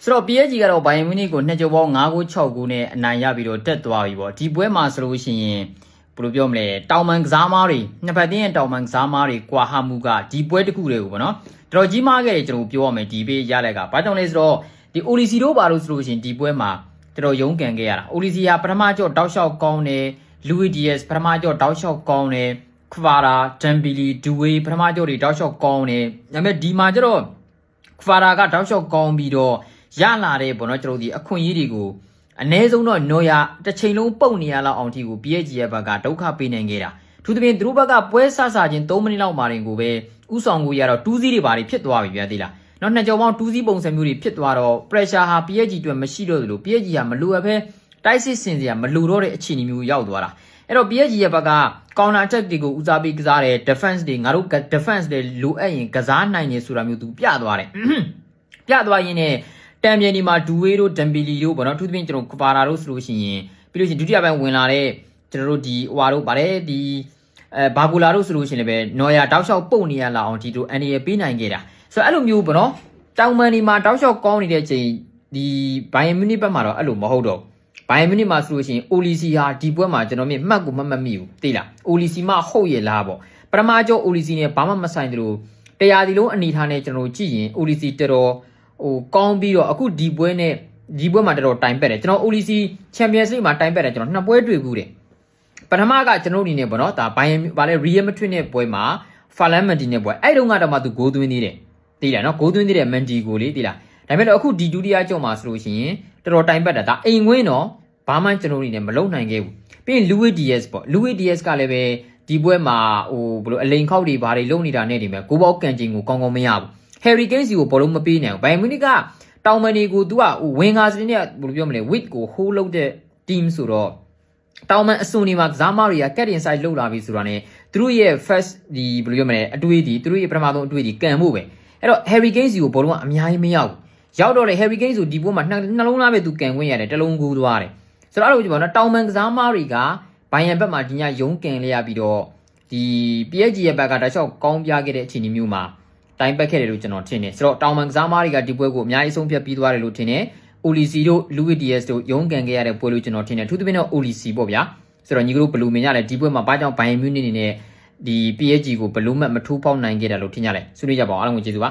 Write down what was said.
ဆိုတော့ PSG ကတော့ဘိုင်ယန်မြူးနစ်ကိုနှစ်ကြိမ်ပေါင်း9-6 ခုနဲ့အနိုင်ရပြီးတော့တက်သွားပြီပေါ့ဒီပွဲမှာဆိုလို့ရှိရင်ဘယ်လိုပြောမလဲတောင်ပန်ကစားမားတွေနှစ်ဖက်တင်းရဲ့တောင်ပန်ကစားမားတွေကွာဟမှုကဒီပွဲတစ်ခုတည်းကိုပေါ့နော်တော်ကြီးမားခဲ့တယ်ကျွန်တော်ပြောရမယ်ဒီပေးရလိုက်ကဘာကြောင့်လဲဆိုတော့ဒီ OLC တို့ပါလို့ဆိုလို့ရှိရင်ဒီပွဲမှာတော်ရုံးကန်ခဲ့ရတာ OLC ကပထမကြော့တောက်လျှောက်ကောင်းတယ် Luis Diaz ပထမကြော့တောက်လျှောက်ကောင်းတယ် Kvara Dembele Doué ပထမကြော့တွေတောက်လျှောက်ကောင်းတယ်ဒါပေမဲ့ဒီမှာကျတော့ Kvara ကတောက်လျှောက်ကောင်းပြီးတော့ရလာတဲ့ပေါ့နော်ကျွန်တော်ဒီအခွင့်အရေးတွေကိုအနည်းဆုံးတော့နော်ရတစ်ချိန်လုံးပုတ်နေရလောက်အောင်ထိကို PSG ရဲ့ဘက်ကဒုက္ခပေးနိုင်ခဲ့တာသူတပင်သူတို့ဘက်ကပွဲဆဆချင်း3မိနစ်လောက်မှတင်ကိုပဲဥဆောင်ကိုရတော့2စီးတွေပါဖြစ်သွားပြီဗျာသိလားနော်နှစ်ကြောင်ပေါင်း2စီးပုံစံမျိုးတွေဖြစ်သွားတော့ pressure ဟာ PSG အတွက်မရှိတော့သလို PSG ကမလိုအပ်ပဲတိုက်စစ်စင်စရာမလိုတော့တဲ့အခြေအနေမျိုးရောက်သွားတာအဲ့တော့ PSG ရဲ့ဘက်က counter attack တွေကိုဦးစားပေးကစားတယ် defense တွေငါတို့ defense တွေလိုအပ်ရင်ကစားနိုင်နေဆိုတာမျိုးသူပြသွားတယ်ပြသွားရင်းနဲ့တံပြန်ဒီမှာဒူဝေးတို့ဒမ်ဘီလီတို့ပေါ့နော်သူသဖြင့်ကျွန်တော်ကပါရာတို့ဆိုလို့ရှိရင်ပြီးလို့ရှိရင်ဒုတိယပိုင်းဝင်လာတဲ့ကျွန်တော်တို့ဒီဟွာတို့ဗါတယ်ဒီဘာဂူလာတို့ဆိုလို့ရှိရင်လည်းပဲနော်ယာတောက်လျှောက်ပုတ်နေရလာအောင်ဒီတို့အန်ဒီရပေးနိုင်ခဲ့တာဆိုတော့အဲ့လိုမျိုးပေါ့နော်တောင်မန်ဒီမှာတောက်လျှောက်ကောင်းနေတဲ့ချိန်ဒီဘိုင်ယန်မြူးနစ်ဘက်မှာတော့အဲ့လိုမဟုတ်တော့ဘိုင်ယန်မြူးနစ်မှာဆိုလို့ရှိရင် OLC ဟာဒီပွဲမှာကျွန်တော်မြင်မှတ်ကိုမမိဘူးသိလား OLC မှဟုတ်ရလားပေါ့ပထမကျော် OLC နဲ့ဘာမှမဆိုင်သလိုတရားဒီလုံးအနေထားနဲ့ကျွန်တော်ကြည့်ရင် OLC တော်တော်ဟိုကောင်းပြီးတော့အခုဒီပွဲနဲ့ဒီပွဲမှာတော်တော်တိုင်ပက်တယ်ကျွန်တော် OLC Champions League မှာတိုင်ပက်တယ်ကျွန်တော်နှစ်ပွဲတွေ့ဘူးတယ်ပထမကကျွန်တော်အနေနဲ့ပေါ့နော်ဒါဘိုင်ယန်ဗာလဲ Real Madrid နဲ့ပွဲမှာ Ferland Mendy နဲ့ပွဲအဲ့တုန်းကတော့မှသူဂိုးသွင်းသေးတယ်သိလားနော်ဂိုးသွင်းသေးတယ် Mendy ကိုလေသိလားဒါပေမဲ့တော့အခုဒီဒုတိယကြော့မှာဆိုလို့ရှိရင်တော်တော်တိုင်ပက်တာဒါအိမ်ဝင်းတော့ဘာမှကျွန်တော်အနေနဲ့မလုံနိုင်ခဲ့ဘူးပြီးရင် Luis Diaz ပေါ့ Luis Diaz ကလည်းပဲဒီပွဲမှာဟိုဘယ်လိုအလိန်ခောက်တွေဘာတွေလုံနေတာနဲ့ဒီမဲ့ဂိုးပေါက်ကန်ချင်းကိုကောင်းကောင်းမရဘူးHarry Kane စီကိုဘောလုံးမပေးနိုင်ဘူးဘိုင်မြူးနစ်ကတောင်မန်ဒီကို तू ကဝင်ကားစင်းနဲ့ဘယ်လိုပြောမလဲ width ကို hold လုပ်တဲ့ team ဆိုတော့တောင်မန်အစွန်ဒီမှာကစားမတွေက cat inside လောက်လာပြီဆိုတာ ਨੇ သူတို့ရဲ့ first ဒီဘယ်လိုပြောမလဲအတွေးဒီသူတို့ရဲ့ပထမဆုံးအတွေးဒီကန်ဖို့ပဲအဲ့တော့ Harry Kane စီကိုဘောလုံးကအများကြီးမရောက်ဘူးရောက်တော့လေ Harry Kane ဆိုဒီပွဲမှာနှလုံးသားပဲ तू ကန်ခွင့်ရတယ်တစ်လုံးကူးသွားတယ်ဆိုတော့အဲ့လိုကြည့်ပါတော့တောင်မန်ကစားမတွေကဘိုင်ယန်ဘက်မှာဒီညရုံးကန်လေးရပြီးတော့ဒီ PSG ရဲ့ဘက်ကတခြားကောင်းပြခဲ့တဲ့အခြေအနေမျိုးမှာတိုင်ပက်ခဲ့တယ်လို့ကျွန်တော်ထင်တယ်ဆိုတော့တောင်မန်ကစားမားတွေကဒီပွဲကိုအများကြီးဆုံးဖြတ်ပြီးသွားတယ်လို့ထင်တယ် OLC တို့ Luis Diaz တို့ရုံးကန်ခဲ့ရတဲ့ပွဲလို့ကျွန်တော်ထင်တယ်ထူးသဖြင့်တော့ OLC ပေါ့ဗျာဆိုတော့ညီကတို့ဘလူးမင်းရလဲဒီပွဲမှာဘာကြောင့်ဘိုင်ယန်မြူးနစ်နေနဲ့ဒီ PSG ကိုဘလူးမတ်မထိုးပေါက်နိုင်ခဲ့တယ်လို့ထင်ကြလဲဆွေးနွေးကြပါအောင်အားလုံးကိုကျေးဇူးပါ